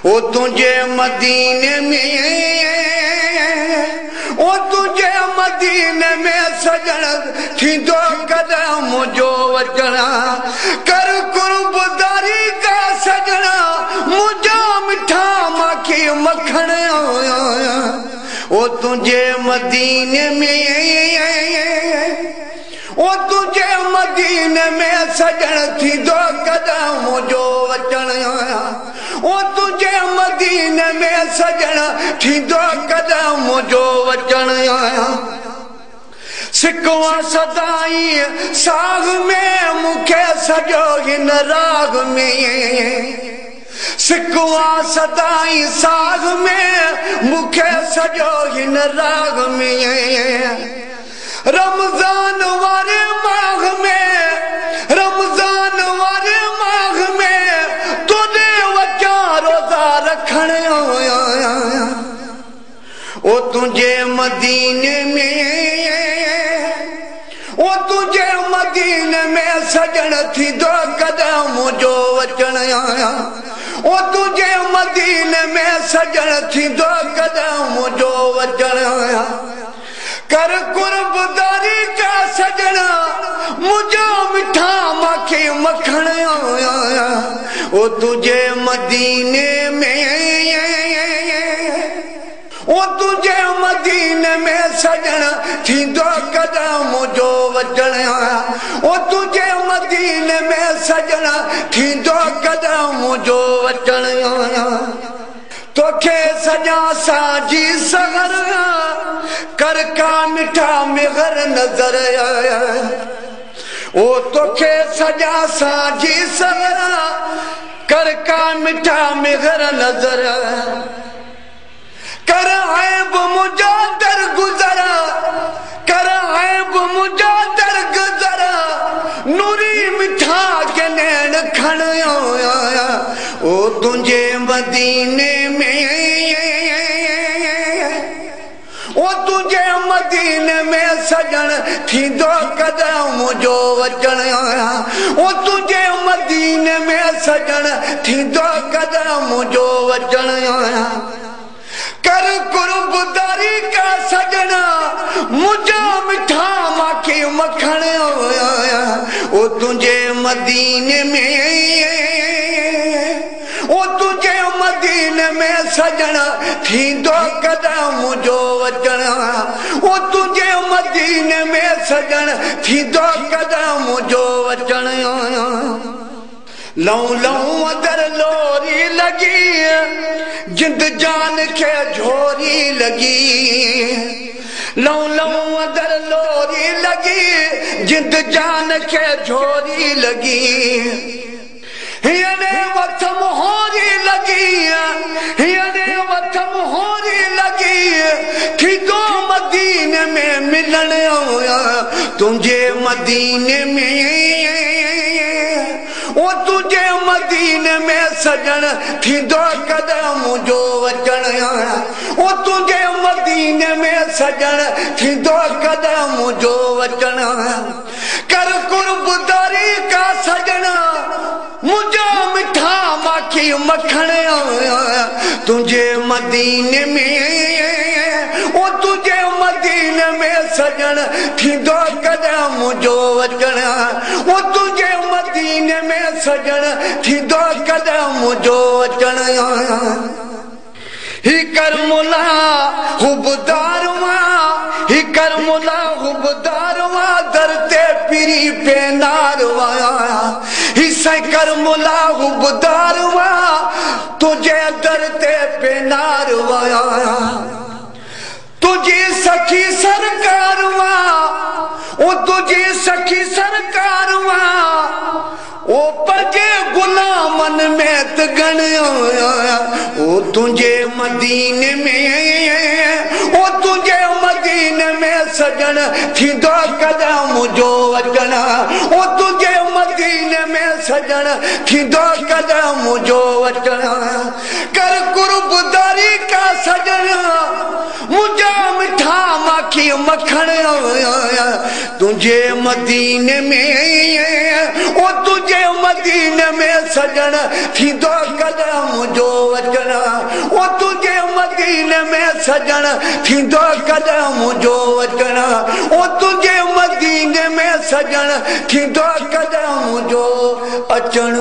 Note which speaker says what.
Speaker 1: ओ तुझे मदीने में, ओ तुझे मदीने में सजण थींदो कदम जो वचना कर कुर्बदारी का सजना मुझो मिठा माखी मखण ओ तुझे मदीने में, ओ तुझे मदीने में सजण थींदो कदम जो वचन ओ तुझे मदीने में सजण थींदो कदम जो वचन सिकवा सदाई साग में मुखे सजो हिन राग में सिकवा सदाई साग में मुखे सजो हिन राग में रमजान वारे माघ में, रमजान वारे माघ में तुझे वचा रोजा रखण ओ तुझे मदीने में, ओ तुझे मदीने में सजण थींदो कदम जो वचन ओ तुझे मदीने में सजण थींदो कदम जो वचन कर कुर्बदारी का सजना मुझो मिठा माखी मखण ओ तुझे मदीने में, ओ तुझे मदीने में सजण थींदो कदम जो वचन ओ तुझे मदीने में सजण थींदो कदम जो वचन तोखे सजा साजी सगर कर का मिठा मिगर नजर आया ओ तोखे सजा साजी सगर कर का मिठा मिगर नजर कर ऐब मुझो दर गुजरा कर ऐब मुझो दर गुजरा नूरी मिठा के नैन खण ओ तुझे मदीने में, ओ तुझे मदीने में सजण थींदो कदम जो वचन ओ तुझे मदीने में सजण थींदो कदम जो वचन कर कुर्बदारी का सजना मुझो मिठा माखी मखण ओ तुझे मदीने में, ओ तुझे मदीने में सजण थींदो कदम जो वचन ओ तुझे मदीने में सजण थींदो कदम जो वचन लऊं लऊं अदर लोरी लगी जिंद जान के झोरी लगी लऊं लऊं अदर लोरी लगी जिंद जान के झोरी लगी हियने वक्त मोहरी लगी हियने वक्त मोहरी लगी थींदो मदीने में मिलन तुझे मदीने में ओ तुझे मदीने में सजण थींदो कदम जो वचन ओ तुझे मदीने में सजण थींदो कदम जो वचन कर कुर्बदारी का सजना मुझो मिठा माखी मखण तुझे मदीने में, ओ तुझे मदीने में सजण थींदो कदम जो वचन ओ तुझे मदीने में सजण थींदो कदम जो वचन ही कर मुला हुबदारवा ही कर मुला हुबदारवा दरते पीरी पे नारवा ही कर मुला हुबदारवा तुझे दरते पे नारवा तुझी सखी सरकारवा ओ तुझी सखी सरकारवा ओ पजे गुलामन में तगण ओ तुझे मदीने में, ओ तुझे मदीने में सजण थींदो कदम जो वचन ओ तुझे मदीने में सजण थींदो कदम जो वचन कर कुर्बदारी का सजण मुझो मिठा माखी मखण तुझे मदीने में ओ तुझे मदीने में सजन थींदो कदम जो वचन ओ तुझे मदीने में सजन थींदो कदम जो वचन ओ तुझे मदीने में सजन थींदो कदम जो अचण